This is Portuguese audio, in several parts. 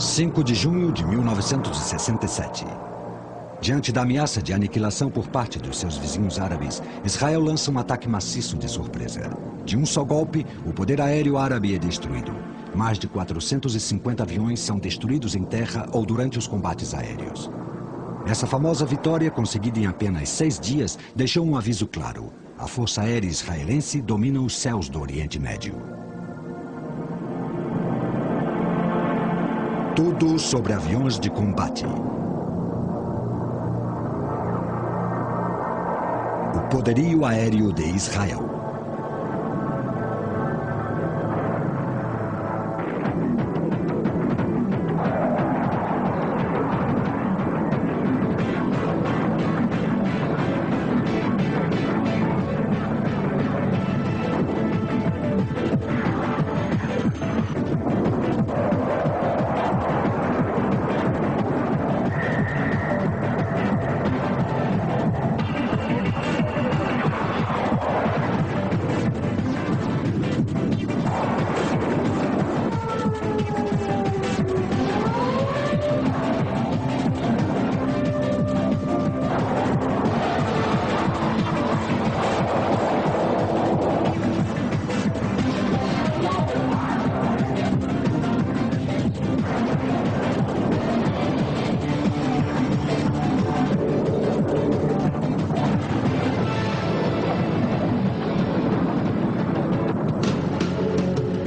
5 de junho de 1967. Diante da ameaça de aniquilação por parte dos seus vizinhos árabes, Israel lança um ataque maciço de surpresa. De um só golpe, o poder aéreo árabe é destruído. Mais de 450 aviões são destruídos em terra ou durante os combates aéreos. Essa famosa vitória, conseguida em apenas 6 dias, deixou um aviso claro. A Força Aérea Israelense domina os céus do Oriente Médio. Tudo sobre aviões de combate. O poderio aéreo de Israel.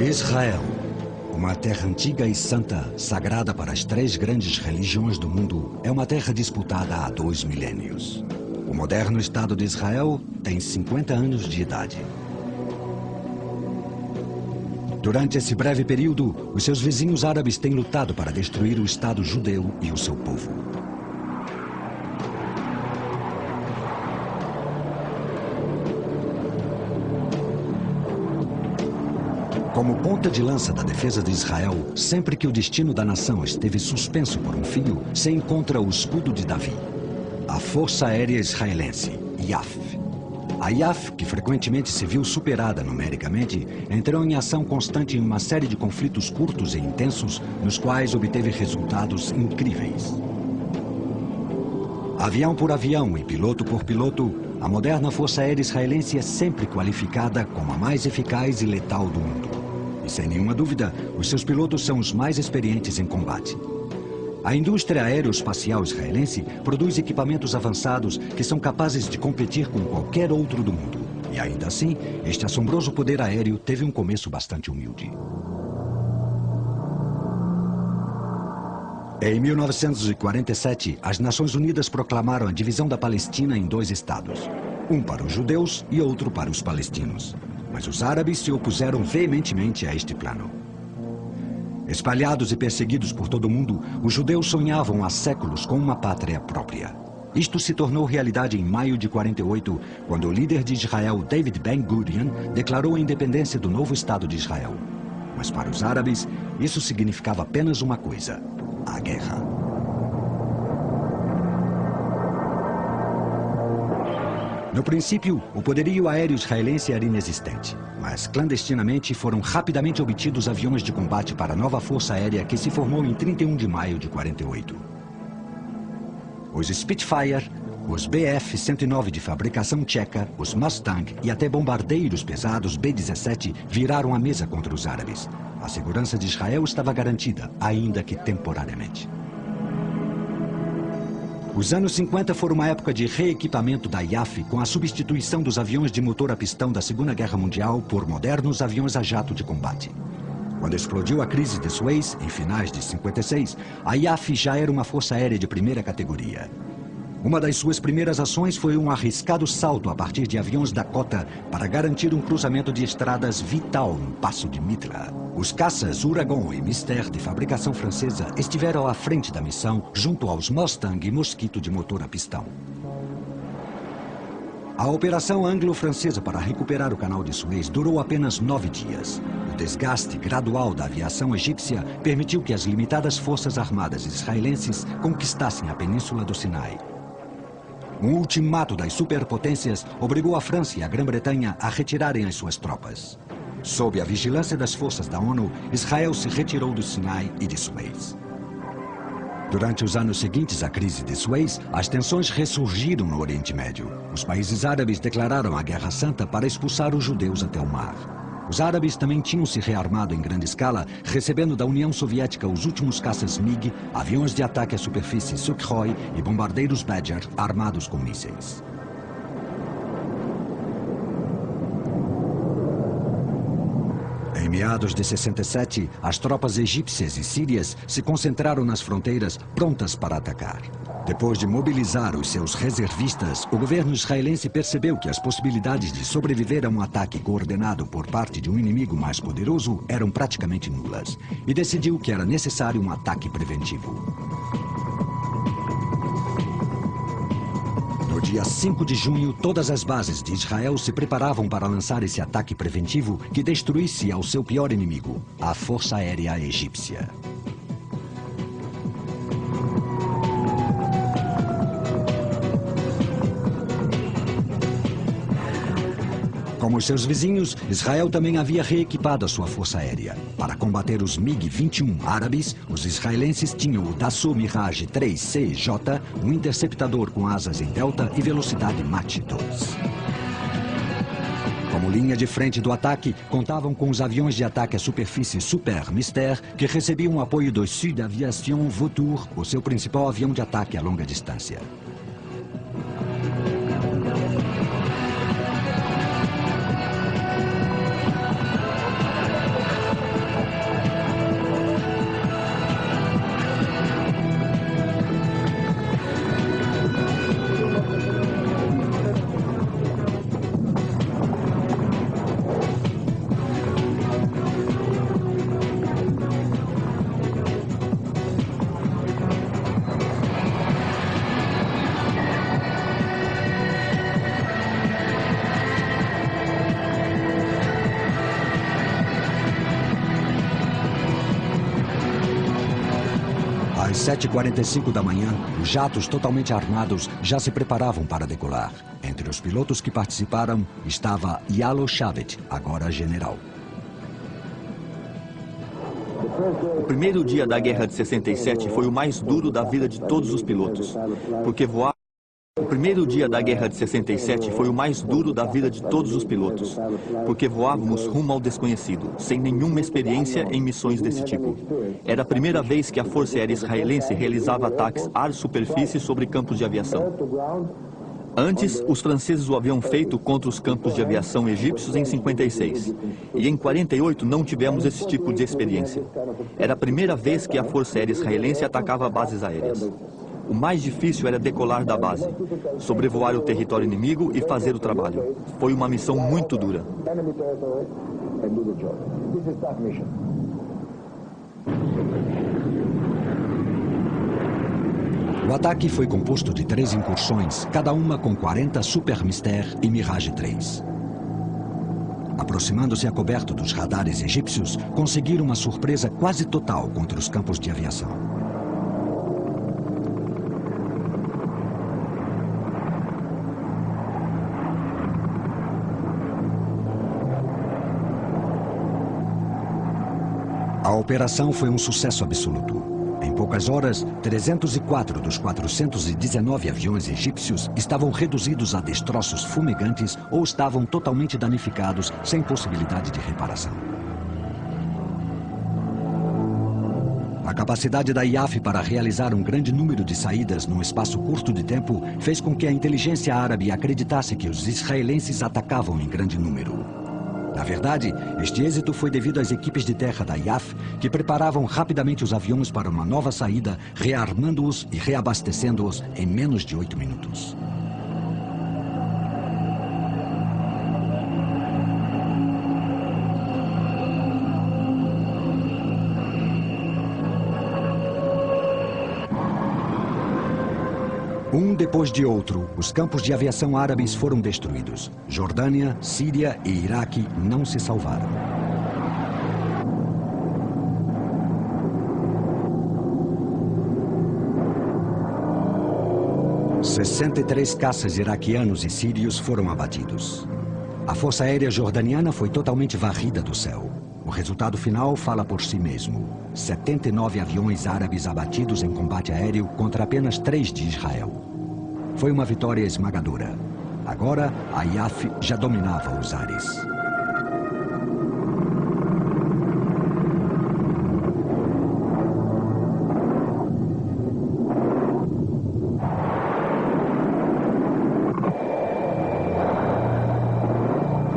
Israel, uma terra antiga e santa, sagrada para as 3 grandes religiões do mundo, é uma terra disputada há 2 milênios. O moderno Estado de Israel tem 50 anos de idade. Durante esse breve período, os seus vizinhos árabes têm lutado para destruir o Estado judeu e o seu povo. Como ponta de lança da defesa de Israel, sempre que o destino da nação esteve suspenso por um fio, se encontra o escudo de Davi, a Força Aérea Israelense, IAF. A IAF, que frequentemente se viu superada numericamente, entrou em ação constante em uma série de conflitos curtos e intensos, nos quais obteve resultados incríveis. Avião por avião e piloto por piloto, a moderna Força Aérea Israelense é sempre qualificada como a mais eficaz e letal do mundo. E sem nenhuma dúvida, os seus pilotos são os mais experientes em combate. A indústria aeroespacial israelense produz equipamentos avançados que são capazes de competir com qualquer outro do mundo. E ainda assim, este assombroso poder aéreo teve um começo bastante humilde. Em 1947, as Nações Unidas proclamaram a divisão da Palestina em 2 estados. Um para os judeus e outro para os palestinos. Mas os árabes se opuseram veementemente a este plano. Espalhados e perseguidos por todo o mundo, os judeus sonhavam há séculos com uma pátria própria. Isto se tornou realidade em maio de 48, quando o líder de Israel, David Ben-Gurion, declarou a independência do novo Estado de Israel. Mas para os árabes, isso significava apenas uma coisa: a guerra. No princípio, o poderio aéreo israelense era inexistente, mas clandestinamente foram rapidamente obtidos aviões de combate para a nova força aérea que se formou em 31 de maio de 48. Os Spitfire, os Bf-109 de fabricação tcheca, os Mustang e até bombardeiros pesados B-17 viraram a mesa contra os árabes. A segurança de Israel estava garantida, ainda que temporariamente. Os anos 50 foram uma época de reequipamento da IAF com a substituição dos aviões de motor a pistão da Segunda Guerra Mundial por modernos aviões a jato de combate. Quando explodiu a crise de Suez, em finais de 56, a IAF já era uma força aérea de primeira categoria. Uma das suas primeiras ações foi um arriscado salto a partir de aviões Dakota para garantir um cruzamento de estradas vital no Passo de Mitra. Os caças Uragon e Mystère, de fabricação francesa, estiveram à frente da missão, junto aos Mustang e Mosquito de motor a pistão. A operação anglo-francesa para recuperar o canal de Suez durou apenas 9 dias. O desgaste gradual da aviação egípcia permitiu que as limitadas forças armadas israelenses conquistassem a península do Sinai. Um ultimato das superpotências obrigou a França e a Grã-Bretanha a retirarem as suas tropas. Sob a vigilância das forças da ONU, Israel se retirou do Sinai e de Suez. Durante os anos seguintes à crise de Suez, as tensões ressurgiram no Oriente Médio. Os países árabes declararam a Guerra Santa para expulsar os judeus até o mar. Os árabes também tinham se rearmado em grande escala, recebendo da União Soviética os últimos caças MiG, aviões de ataque à superfície Sukhoi e bombardeiros Badger armados com mísseis. Em meados de 67, as tropas egípcias e sírias se concentraram nas fronteiras, prontas para atacar. Depois de mobilizar os seus reservistas, o governo israelense percebeu que as possibilidades de sobreviver a um ataque coordenado por parte de um inimigo mais poderoso eram praticamente nulas, e decidiu que era necessário um ataque preventivo. No dia 5 de junho, todas as bases de Israel se preparavam para lançar esse ataque preventivo que destruísse ao seu pior inimigo, a Força Aérea Egípcia. Como os seus vizinhos, Israel também havia reequipado a sua força aérea. Para combater os MiG-21 árabes, os israelenses tinham o Dassault Mirage 3CJ, um interceptador com asas em delta e velocidade Mach 2. Como linha de frente do ataque, contavam com os aviões de ataque à superfície Super Mystère, que recebiam o apoio do Sud Aviation Vautour, o seu principal avião de ataque a longa distância. Às 7h45 da manhã, os jatos totalmente armados já se preparavam para decolar. Entre os pilotos que participaram estava Yalo Shavit, agora general. O primeiro dia da Guerra de 67 foi o mais duro da vida de todos os pilotos, porque voar... O primeiro dia da Guerra de 67 foi o mais duro da vida de todos os pilotos, porque voávamos rumo ao desconhecido, sem nenhuma experiência em missões desse tipo. Era a primeira vez que a Força Aérea Israelense realizava ataques ar-superfície sobre campos de aviação. Antes, os franceses o haviam feito contra os campos de aviação egípcios em 56. E em 48 não tivemos esse tipo de experiência. Era a primeira vez que a Força Aérea Israelense atacava bases aéreas. O mais difícil era decolar da base, sobrevoar o território inimigo e fazer o trabalho. Foi uma missão muito dura. O ataque foi composto de 3 incursões, cada uma com 40 Super Mystère e Mirage 3. Aproximando-se a coberto dos radares egípcios, conseguiram uma surpresa quase total contra os campos de aviação. A operação foi um sucesso absoluto. Em poucas horas, 304 dos 419 aviões egípcios estavam reduzidos a destroços fumegantes ou estavam totalmente danificados, sem possibilidade de reparação. A capacidade da IAF para realizar um grande número de saídas num espaço curto de tempo fez com que a inteligência árabe acreditasse que os israelenses atacavam em grande número. Na verdade, este êxito foi devido às equipes de terra da IAF, que preparavam rapidamente os aviões para uma nova saída, rearmando-os e reabastecendo-os em menos de 8 minutos. Um depois de outro, os campos de aviação árabes foram destruídos. Jordânia, Síria e Iraque não se salvaram. Os 63 caças iraquianos e sírios foram abatidos. A Força Aérea Jordaniana foi totalmente varrida do céu. O resultado final fala por si mesmo. 79 aviões árabes abatidos em combate aéreo contra apenas 3 de Israel. Foi uma vitória esmagadora. Agora, a IAF já dominava os ares.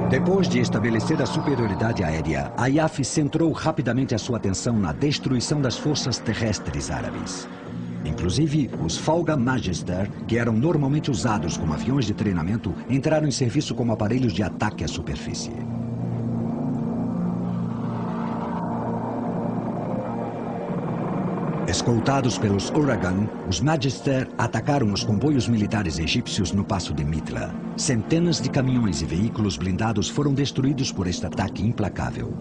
Depois de estabelecer a superioridade aérea, a IAF centrou rapidamente a sua atenção na destruição das forças terrestres árabes. Inclusive, os Fauga Magister, que eram normalmente usados como aviões de treinamento, entraram em serviço como aparelhos de ataque à superfície. Escoltados pelos Uragan, os Magister atacaram os comboios militares egípcios no passo de Mitla. Centenas de caminhões e veículos blindados foram destruídos por este ataque implacável.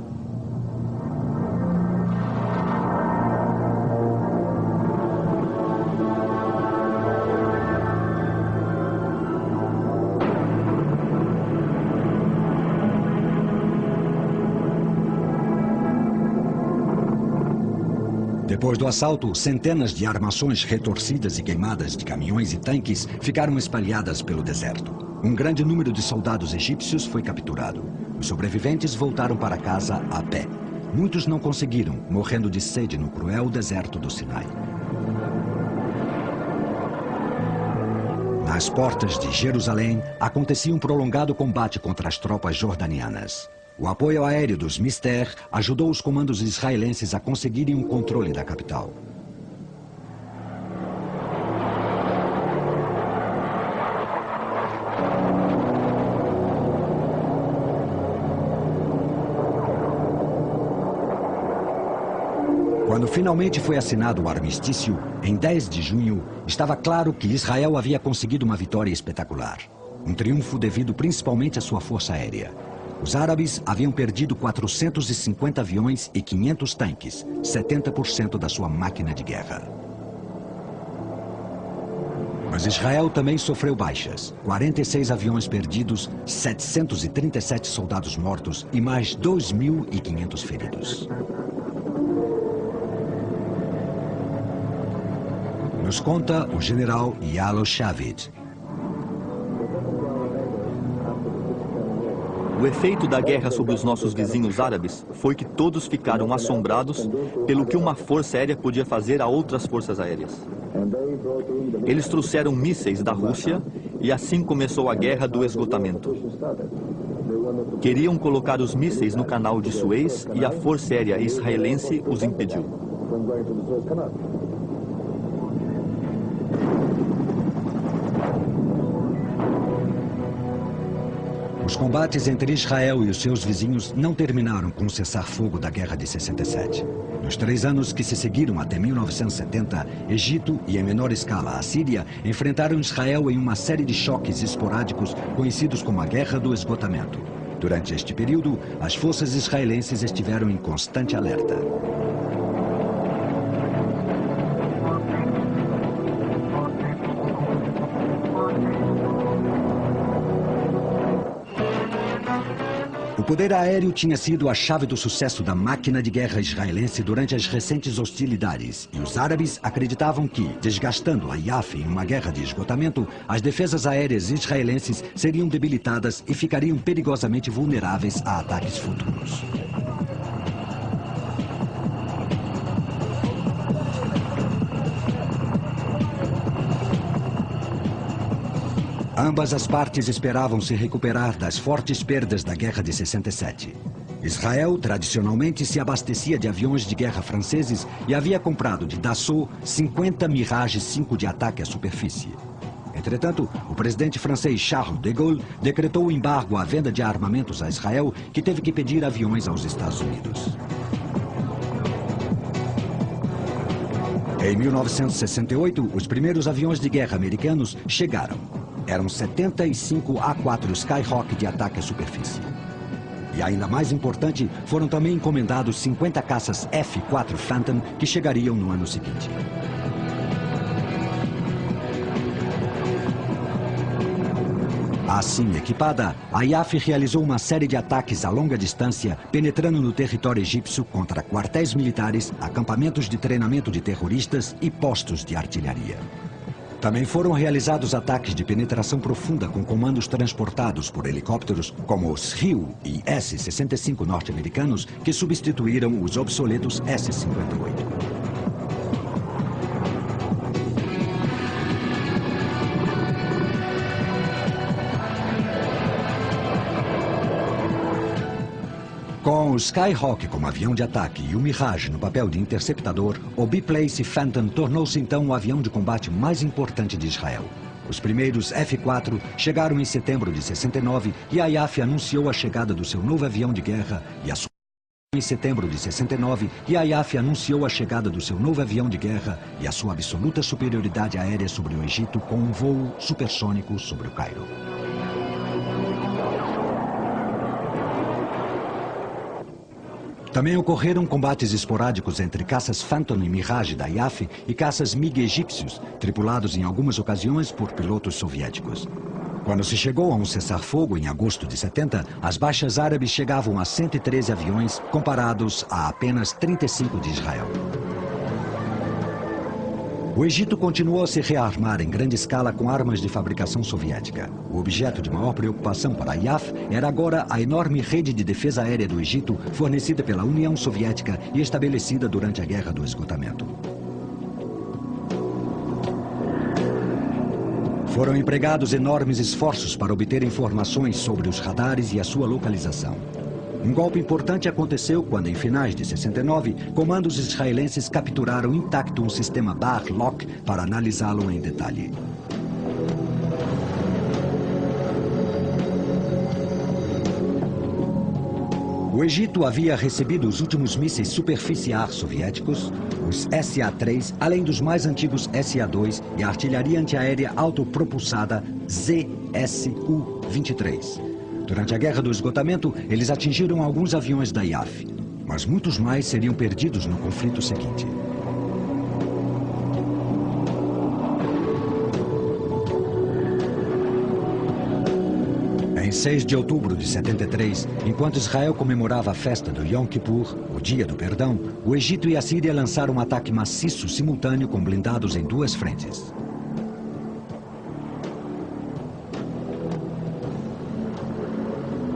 Depois do assalto, centenas de armações retorcidas e queimadas de caminhões e tanques ficaram espalhadas pelo deserto. Um grande número de soldados egípcios foi capturado. Os sobreviventes voltaram para casa a pé. Muitos não conseguiram, morrendo de sede no cruel deserto do Sinai. Nas portas de Jerusalém, acontecia um prolongado combate contra as tropas jordanianas. O apoio aéreo dos Mister ajudou os comandos israelenses a conseguirem um controle da capital. Quando finalmente foi assinado o armistício, em 10 de junho, estava claro que Israel havia conseguido uma vitória espetacular. Um triunfo devido principalmente à sua força aérea. Os árabes haviam perdido 450 aviões e 500 tanques, 70% da sua máquina de guerra. Mas Israel também sofreu baixas. 46 aviões perdidos, 737 soldados mortos e mais 2.500 feridos. Nos conta o general Yalo Shavit. O efeito da guerra sobre os nossos vizinhos árabes foi que todos ficaram assombrados pelo que uma força aérea podia fazer a outras forças aéreas. Eles trouxeram mísseis da Rússia e assim começou a guerra do esgotamento. Queriam colocar os mísseis no canal de Suez e a força aérea israelense os impediu. Os combates entre Israel e os seus vizinhos não terminaram com o cessar-fogo da Guerra de 67. Nos 3 anos que se seguiram até 1970, Egito e, em menor escala, a Síria enfrentaram Israel em uma série de choques esporádicos conhecidos como a Guerra do Esgotamento. Durante este período, as forças israelenses estiveram em constante alerta. O poder aéreo tinha sido a chave do sucesso da máquina de guerra israelense durante as recentes hostilidades, e os árabes acreditavam que, desgastando a IAF em uma guerra de esgotamento, as defesas aéreas israelenses seriam debilitadas e ficariam perigosamente vulneráveis a ataques futuros. Ambas as partes esperavam se recuperar das fortes perdas da Guerra de 67. Israel, tradicionalmente, se abastecia de aviões de guerra franceses e havia comprado de Dassault 50 Mirage 5 de ataque à superfície. Entretanto, o presidente francês Charles de Gaulle decretou o embargo à venda de armamentos a Israel, que teve que pedir aviões aos Estados Unidos. Em 1968, os primeiros aviões de guerra americanos chegaram. Eram 75 A4 Skyhawk de ataque à superfície. E ainda mais importante, foram também encomendados 50 caças F-4 Phantom que chegariam no ano seguinte. A Assim equipada, a IAF realizou uma série de ataques a longa distância, penetrando no território egípcio contra quartéis militares, acampamentos de treinamento de terroristas e postos de artilharia. Também foram realizados ataques de penetração profunda com comandos transportados por helicópteros, como os RIU e S-65 norte-americanos, que substituíram os obsoletos S-58. Com o Skyhawk como avião de ataque e o Mirage no papel de interceptador, o Biplace Phantom tornou-se então o avião de combate mais importante de Israel. Os primeiros F-4 chegaram em setembro de 69 e a IAF anunciou a chegada do seu novo avião de guerra e a sua... Em setembro de 69, e a IAF anunciou a chegada do seu novo avião de guerra e a sua absoluta superioridade aérea sobre o Egito com um voo supersônico sobre o Cairo. Também ocorreram combates esporádicos entre caças Phantom e Mirage da IAF e caças MiG egípcios, tripulados em algumas ocasiões por pilotos soviéticos. Quando se chegou a um cessar-fogo em agosto de 70, as baixas árabes chegavam a 113 aviões, comparados a apenas 35 de Israel. O Egito continuou a se rearmar em grande escala com armas de fabricação soviética. O objeto de maior preocupação para a IAF era agora a enorme rede de defesa aérea do Egito, fornecida pela União Soviética e estabelecida durante a Guerra do Esgotamento. Foram empregados enormes esforços para obter informações sobre os radares e a sua localização. Um golpe importante aconteceu quando, em finais de 69, comandos israelenses capturaram intacto um sistema Bar-Lock para analisá-lo em detalhe. O Egito havia recebido os últimos mísseis superficiais soviéticos, os SA-3, além dos mais antigos SA-2 e a artilharia antiaérea autopropulsada ZSU-23. Durante a Guerra do Esgotamento, eles atingiram alguns aviões da IAF, mas muitos mais seriam perdidos no conflito seguinte. Em 6 de outubro de 73, enquanto Israel comemorava a festa do Yom Kippur, o Dia do Perdão, o Egito e a Síria lançaram um ataque maciço simultâneo com blindados em duas frentes.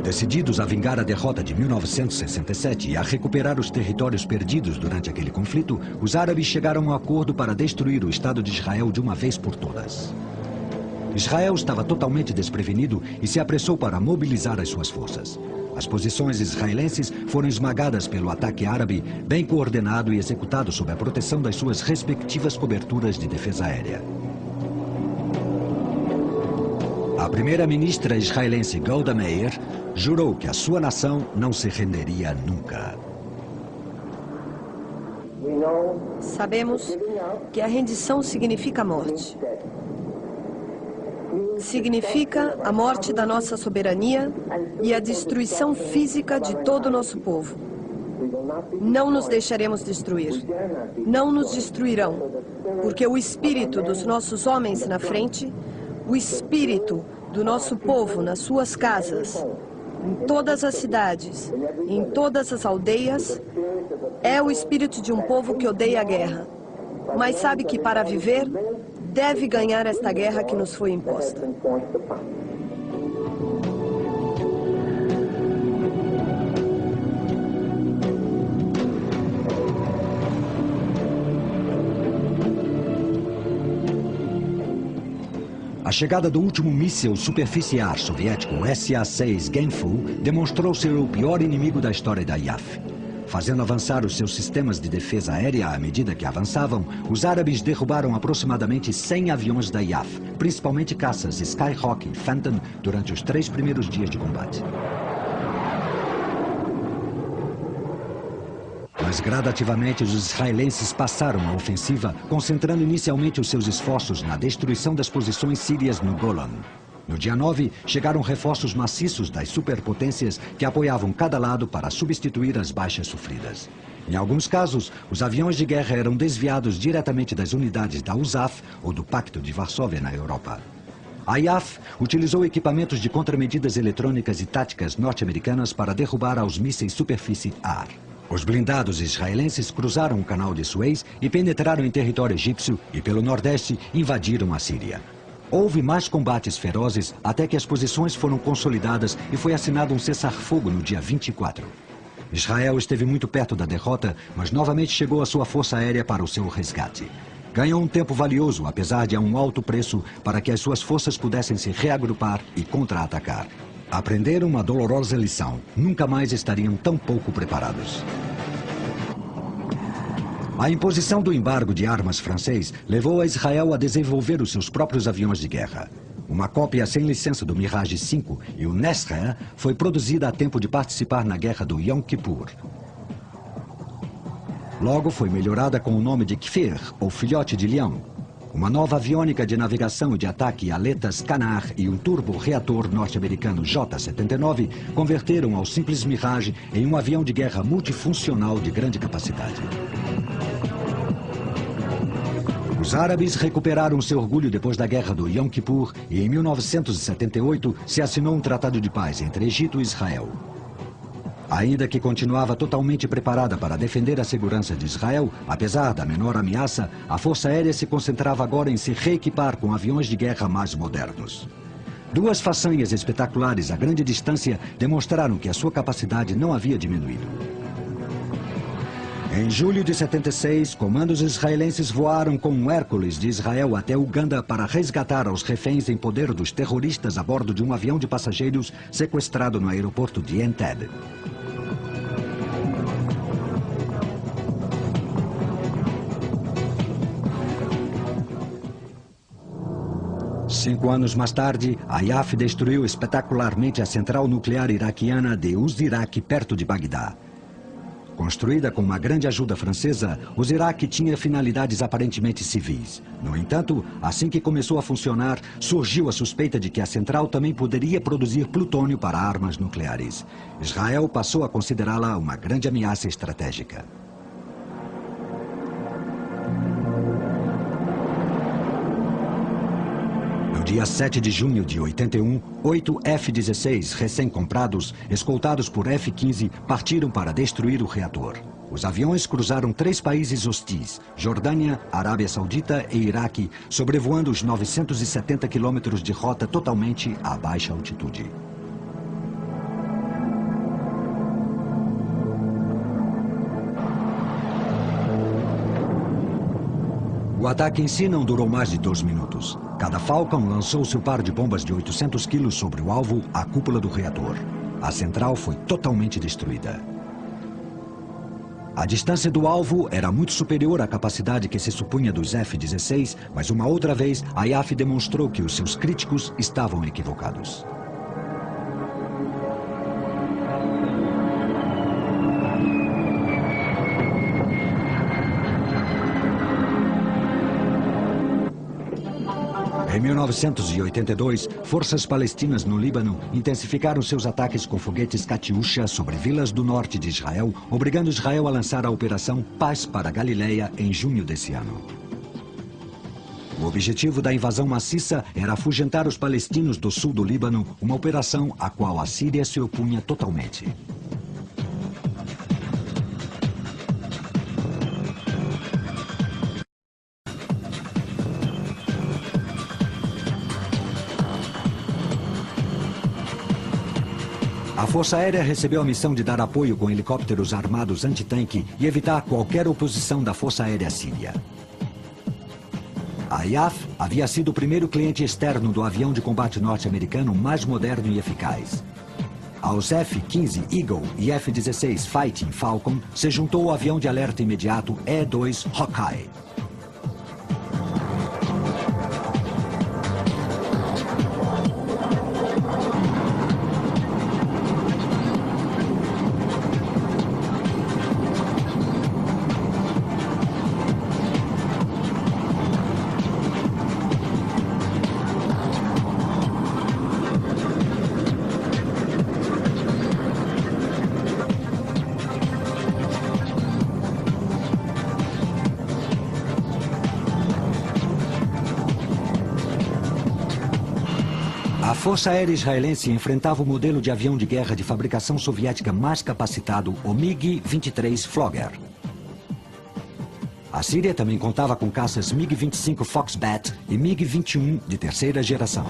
Decididos a vingar a derrota de 1967 e a recuperar os territórios perdidos durante aquele conflito, os árabes chegaram a um acordo para destruir o Estado de Israel de uma vez por todas. Israel estava totalmente desprevenido e se apressou para mobilizar as suas forças. As posições israelenses foram esmagadas pelo ataque árabe, bem coordenado e executado sob a proteção das suas respectivas coberturas de defesa aérea. A primeira-ministra israelense Golda Meir jurou que a sua nação não se renderia nunca. Sabemos que a rendição significa morte. Significa a morte da nossa soberania e a destruição física de todo o nosso povo. Não nos deixaremos destruir. Não nos destruirão, porque o espírito dos nossos homens na frente, o espírito do nosso povo nas suas casas, em todas as cidades, em todas as aldeias, é o espírito de um povo que odeia a guerra, mas sabe que para viver, deve ganhar esta guerra que nos foi imposta. A chegada do último míssil superficial soviético, o SA-6 Genfu, demonstrou ser o pior inimigo da história da IAF. Fazendo avançar os seus sistemas de defesa aérea à medida que avançavam, os árabes derrubaram aproximadamente 100 aviões da IAF, principalmente caças Skyhawk e Phantom, durante os 3 primeiros dias de combate. Mas gradativamente os israelenses passaram a ofensiva, concentrando inicialmente os seus esforços na destruição das posições sírias no Golan. No dia 9, chegaram reforços maciços das superpotências que apoiavam cada lado para substituir as baixas sofridas. Em alguns casos, os aviões de guerra eram desviados diretamente das unidades da USAF ou do Pacto de Varsóvia na Europa. A IAF utilizou equipamentos de contramedidas eletrônicas e táticas norte-americanas para derrubar aos mísseis superfície-ar. Os blindados israelenses cruzaram o canal de Suez e penetraram em território egípcio e, pelo nordeste, invadiram a Síria. Houve mais combates ferozes até que as posições foram consolidadas e foi assinado um cessar-fogo no dia 24. Israel esteve muito perto da derrota, mas novamente chegou a sua força aérea para o seu resgate. Ganhou um tempo valioso, apesar de a um alto preço, para que as suas forças pudessem se reagrupar e contra-atacar. Aprenderam uma dolorosa lição. Nunca mais estariam tão pouco preparados. A imposição do embargo de armas francês levou a Israel a desenvolver os seus próprios aviões de guerra. Uma cópia sem licença do Mirage 5 e o Nesra foi produzida a tempo de participar na guerra do Yom Kippur. Logo foi melhorada com o nome de Kfir, ou filhote de leão. Uma nova aviônica de navegação e de ataque aletas Canar e um turbo-reator norte-americano J-79 converteram ao simples Mirage em um avião de guerra multifuncional de grande capacidade. Os árabes recuperaram seu orgulho depois da guerra do Yom Kippur e em 1978 se assinou um tratado de paz entre Egito e Israel. Ainda que continuava totalmente preparada para defender a segurança de Israel, apesar da menor ameaça, a Força Aérea se concentrava agora em se reequipar com aviões de guerra mais modernos. Duas façanhas espetaculares a grande distância demonstraram que a sua capacidade não havia diminuído. Em julho de 76, comandos israelenses voaram com um Hércules de Israel até Uganda para resgatar os reféns em poder dos terroristas a bordo de um avião de passageiros sequestrado no aeroporto de Entebbe. Cinco anos mais tarde, a IAF destruiu espetacularmente a central nuclear iraquiana de Uzirak, perto de Bagdá. Construída com uma grande ajuda francesa, Uzirak tinha finalidades aparentemente civis. No entanto, assim que começou a funcionar, surgiu a suspeita de que a central também poderia produzir plutônio para armas nucleares. Israel passou a considerá-la uma grande ameaça estratégica. No dia 7 de junho de 81, 8 F-16 recém-comprados, escoltados por F-15, partiram para destruir o reator. Os aviões cruzaram 3 países hostis, Jordânia, Arábia Saudita e Iraque, sobrevoando os 970 quilômetros de rota totalmente a baixa altitude. O ataque em si não durou mais de 2 minutos. Cada Falcon lançou seu par de bombas de 800 quilos sobre o alvo, a cúpula do reator. A central foi totalmente destruída. A distância do alvo era muito superior à capacidade que se supunha dos F-16, mas uma outra vez a IAF demonstrou que os seus críticos estavam equivocados. Em 1982, forças palestinas no Líbano intensificaram seus ataques com foguetes Katyusha sobre vilas do norte de Israel, obrigando Israel a lançar a Operação Paz para Galileia em junho desse ano. O objetivo da invasão maciça era afugentar os palestinos do sul do Líbano, uma operação à qual a Síria se opunha totalmente. A Força Aérea recebeu a missão de dar apoio com helicópteros armados antitanque e evitar qualquer oposição da Força Aérea Síria. A IAF havia sido o primeiro cliente externo do avião de combate norte-americano mais moderno e eficaz. Aos F-15 Eagle e F-16 Fighting Falcon se juntou o avião de alerta imediato E-2 Hawkeye. Força Aérea Israelense enfrentava o modelo de avião de guerra de fabricação soviética mais capacitado, o MiG-23 Flogger. A Síria também contava com caças MiG-25 Foxbat e MiG-21 de terceira geração.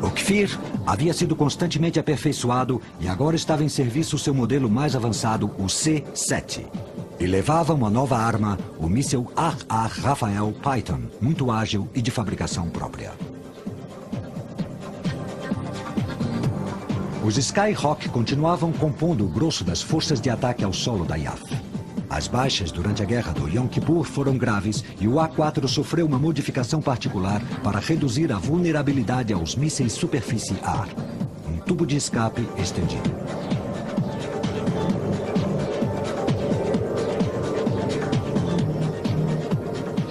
O Kfir havia sido constantemente aperfeiçoado e agora estava em serviço seu modelo mais avançado, o C-7. E levava uma nova arma, o míssil Ar Rafael Python, muito ágil e de fabricação própria. Os Skyhawk continuavam compondo o grosso das forças de ataque ao solo da IAF. As baixas durante a guerra do Yom Kippur foram graves e o A-4 sofreu uma modificação particular para reduzir a vulnerabilidade aos mísseis superfície-ar. Um tubo de escape estendido.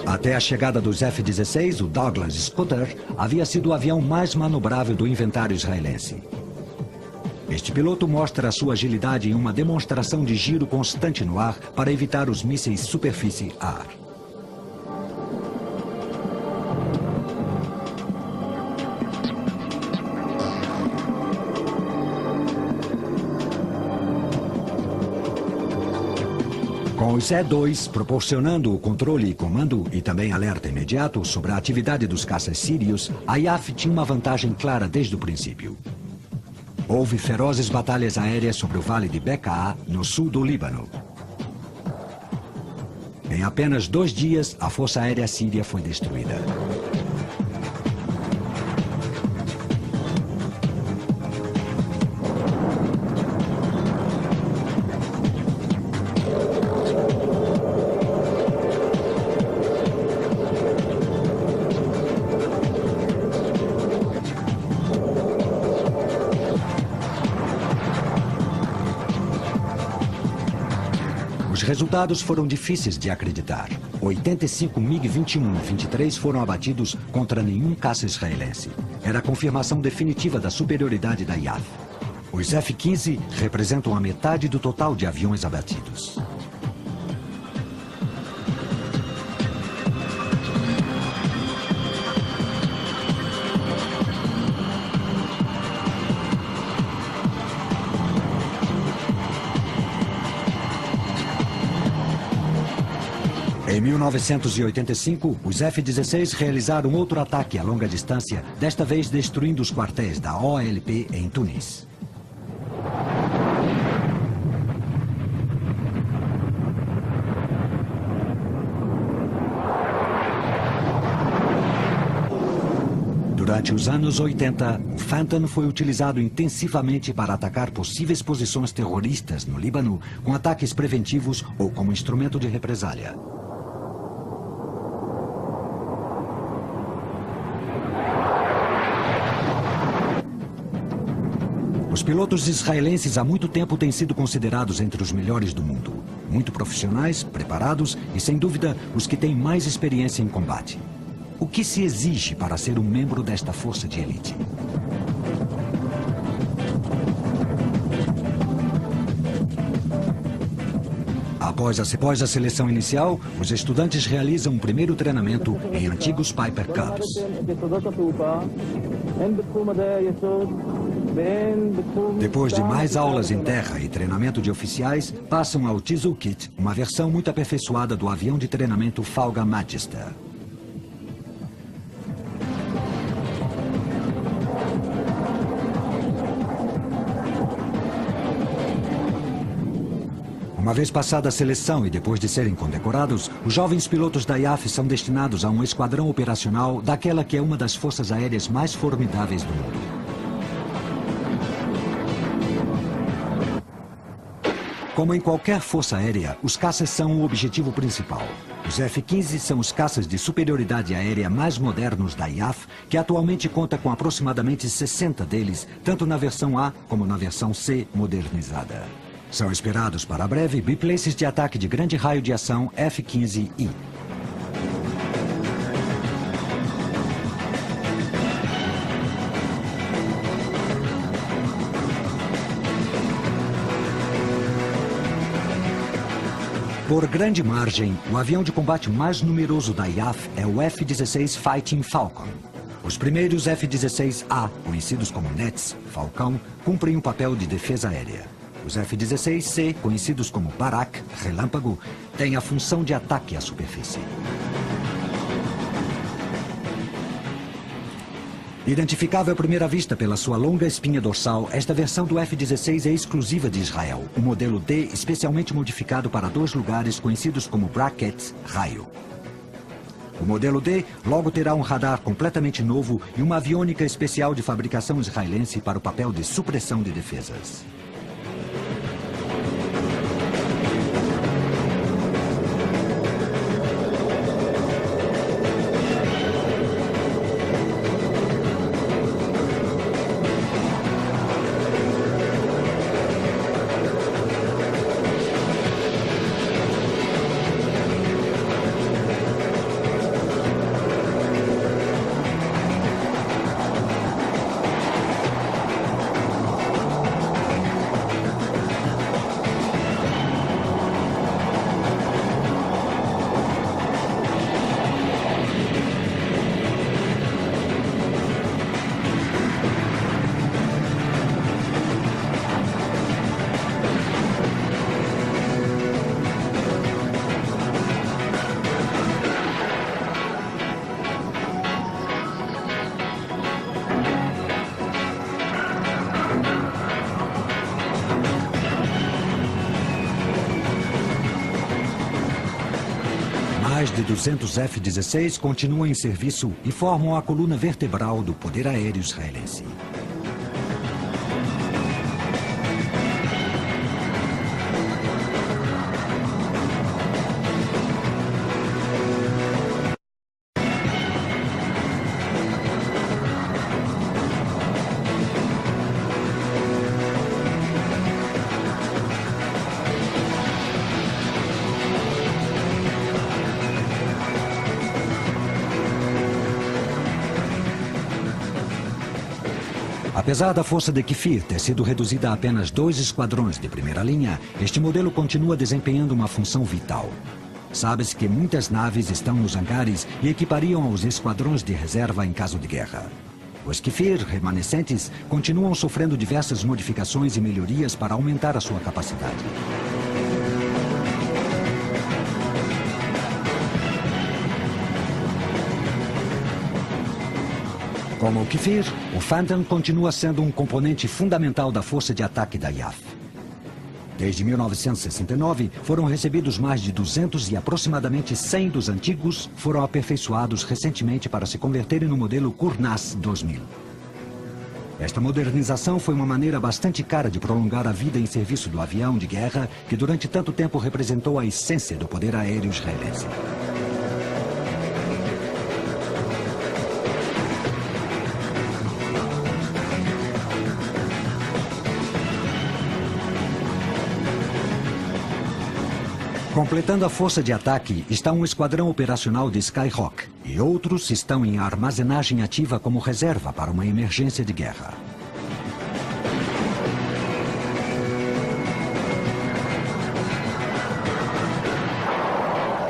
Até a chegada dos F-16, o Douglas Scooter havia sido o avião mais manobrável do inventário israelense. Este piloto mostra a sua agilidade em uma demonstração de giro constante no ar para evitar os mísseis superfície-ar. Com os E-2 proporcionando o controle e comando e também alerta imediato sobre a atividade dos caças sírios, a IAF tinha uma vantagem clara desde o princípio. Houve ferozes batalhas aéreas sobre o vale de Bekaa, no sul do Líbano. Em apenas 2 dias, a Força Aérea Síria foi destruída. Os resultados foram difíceis de acreditar. 85 MiG-21-23 foram abatidos contra nenhum caça israelense. Era a confirmação definitiva da superioridade da IAF. Os F-15 representam a metade do total de aviões abatidos. Em 1985, os F-16 realizaram outro ataque a longa distância, desta vez destruindo os quartéis da OLP em Tunis. Durante os anos 80, o Phantom foi utilizado intensivamente para atacar possíveis posições terroristas no Líbano com ataques preventivos ou como instrumento de represália. Os pilotos israelenses há muito tempo têm sido considerados entre os melhores do mundo. Muito profissionais, preparados e, sem dúvida, os que têm mais experiência em combate. O que se exige para ser um membro desta força de elite? Após a seleção inicial, os estudantes realizam um primeiro treinamento em antigos Piper Cubs. Depois de mais aulas em terra e treinamento de oficiais, passam ao Tizul Kit, uma versão muito aperfeiçoada do avião de treinamento Fauga Magister. Uma vez passada a seleção e depois de serem condecorados, os jovens pilotos da IAF são destinados a um esquadrão operacional daquela que é uma das forças aéreas mais formidáveis do mundo. Como em qualquer força aérea, os caças são o objetivo principal. Os F-15 são os caças de superioridade aérea mais modernos da IAF, que atualmente conta com aproximadamente 60 deles, tanto na versão A como na versão C modernizada. São esperados para breve biplaces de ataque de grande raio de ação F-15I. Por grande margem, o avião de combate mais numeroso da IAF é o F-16 Fighting Falcon. Os primeiros F-16A, conhecidos como NETs, Falcão, cumprem um papel de defesa aérea. Os F-16C, conhecidos como Barak, Relâmpago, têm a função de ataque à superfície. Identificável à primeira vista pela sua longa espinha dorsal, esta versão do F-16 é exclusiva de Israel, o modelo D especialmente modificado para 2 lugares conhecidos como brackets, raio. O modelo D logo terá um radar completamente novo e uma aviônica especial de fabricação israelense para o papel de supressão de defesas. Mais de 200 F-16 continuam em serviço e formam a coluna vertebral do poder aéreo israelense. Apesar da força de Kfir ter sido reduzida a apenas 2 esquadrões de primeira linha, este modelo continua desempenhando uma função vital. Sabe-se que muitas naves estão nos hangares e equipariam aos esquadrões de reserva em caso de guerra. Os Kfir remanescentes continuam sofrendo diversas modificações e melhorias para aumentar a sua capacidade. Como o Kfir, o Phantom continua sendo um componente fundamental da força de ataque da IAF. Desde 1969, foram recebidos mais de 200 e aproximadamente 100 dos antigos foram aperfeiçoados recentemente para se converterem no modelo Kurnas 2000. Esta modernização foi uma maneira bastante cara de prolongar a vida em serviço do avião de guerra que durante tanto tempo representou a essência do poder aéreo israelense. Completando a força de ataque está um esquadrão operacional de Skyhawk e outros estão em armazenagem ativa como reserva para uma emergência de guerra.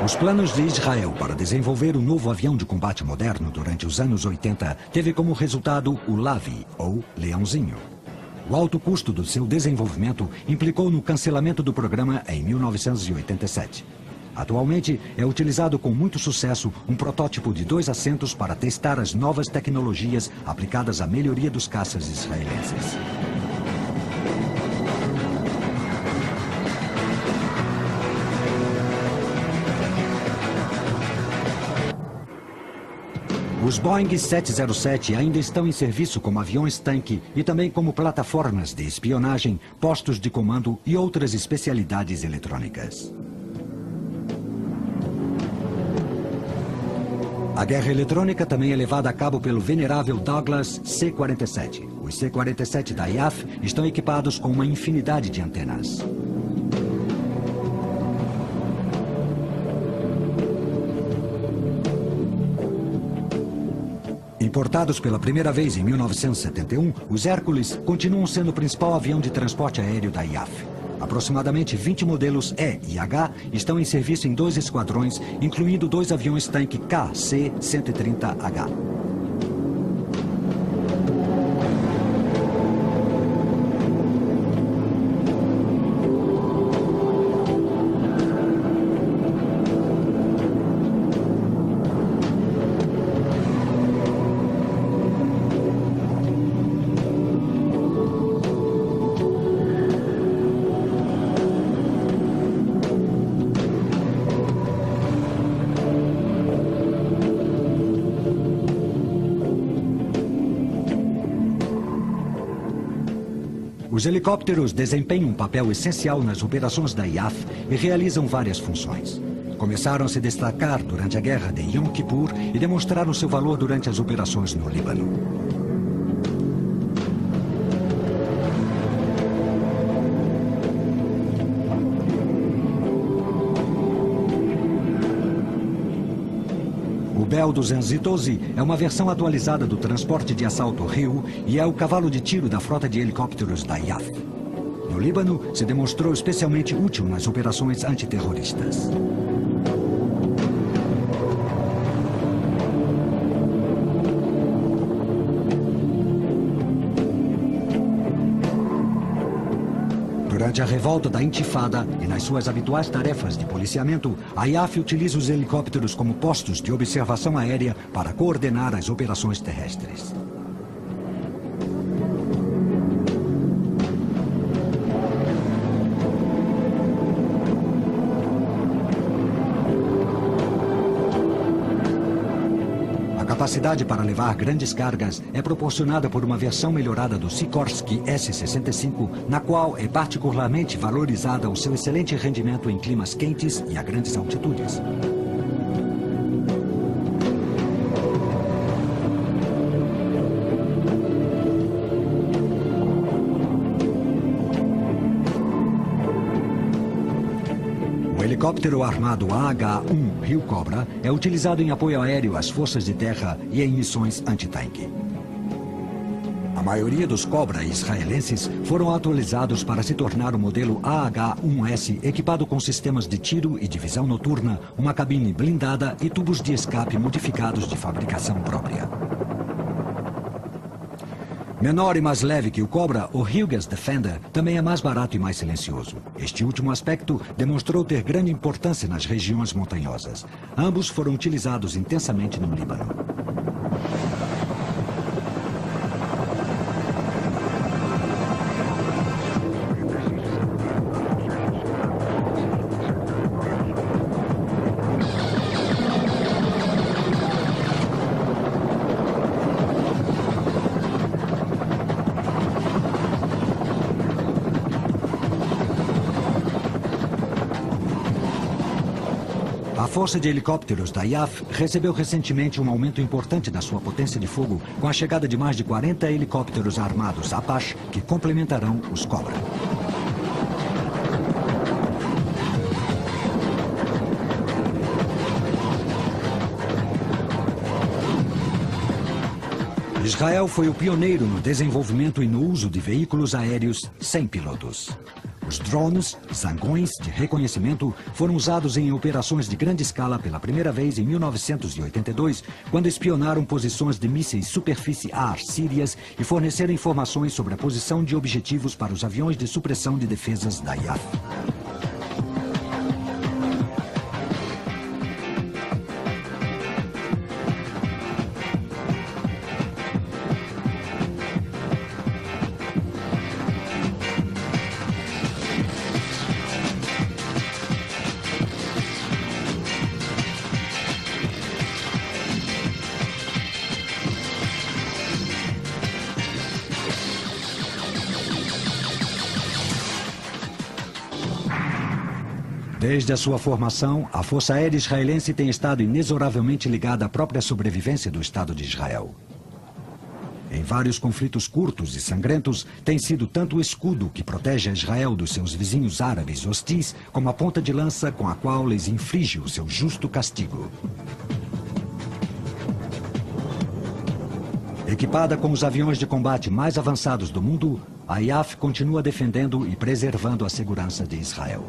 Os planos de Israel para desenvolver um novo avião de combate moderno durante os anos 80 teve como resultado o Lavi, ou Leãozinho. O alto custo do seu desenvolvimento implicou no cancelamento do programa em 1987. Atualmente, é utilizado com muito sucesso um protótipo de 2 assentos para testar as novas tecnologias aplicadas à melhoria dos caças israelenses. Os Boeing 707 ainda estão em serviço como aviões-tanque e também como plataformas de espionagem, postos de comando e outras especialidades eletrônicas. A guerra eletrônica também é levada a cabo pelo venerável Douglas C-47. Os C-47 da IAF estão equipados com uma infinidade de antenas. Importados pela primeira vez em 1971, os Hércules continuam sendo o principal avião de transporte aéreo da IAF. Aproximadamente 20 modelos E e H estão em serviço em 2 esquadrões, incluindo 2 aviões-tanque KC-130H. Os helicópteros desempenham um papel essencial nas operações da IAF e realizam várias funções. Começaram a se destacar durante a guerra de Yom Kippur e demonstraram seu valor durante as operações no Líbano. O Bell 212 é uma versão atualizada do transporte de assalto Rio e é o cavalo de tiro da frota de helicópteros da IAF. No Líbano, se demonstrou especialmente útil nas operações antiterroristas. Durante a revolta da Intifada e nas suas habituais tarefas de policiamento, a IAF utiliza os helicópteros como postos de observação aérea para coordenar as operações terrestres. A capacidade para levar grandes cargas é proporcionada por uma versão melhorada do Sikorsky S-65, na qual é particularmente valorizada o seu excelente rendimento em climas quentes e a grandes altitudes. O helicóptero armado AH-1 Rio Cobra é utilizado em apoio aéreo às forças de terra e em missões antitanque. A maioria dos Cobra israelenses foram atualizados para se tornar o modelo AH-1S equipado com sistemas de tiro e de visão noturna, uma cabine blindada e tubos de escape modificados de fabricação própria. Menor e mais leve que o Cobra, o Hughes Defender também é mais barato e mais silencioso. Este último aspecto demonstrou ter grande importância nas regiões montanhosas. Ambos foram utilizados intensamente no Líbano. A Força de Helicópteros da IAF recebeu recentemente um aumento importante da sua potência de fogo com a chegada de mais de 40 helicópteros armados Apache que complementarão os Cobra. Israel foi o pioneiro no desenvolvimento e no uso de veículos aéreos sem pilotos. Os drones, zangões de reconhecimento, foram usados em operações de grande escala pela primeira vez em 1982, quando espionaram posições de mísseis superfície-ar sírias e forneceram informações sobre a posição de objetivos para os aviões de supressão de defesas da IAF. Desde a sua formação, a Força Aérea Israelense tem estado inexoravelmente ligada à própria sobrevivência do Estado de Israel. Em vários conflitos curtos e sangrentos, tem sido tanto o escudo que protege a Israel dos seus vizinhos árabes hostis, como a ponta de lança com a qual lhes inflige o seu justo castigo. Equipada com os aviões de combate mais avançados do mundo, a IAF continua defendendo e preservando a segurança de Israel.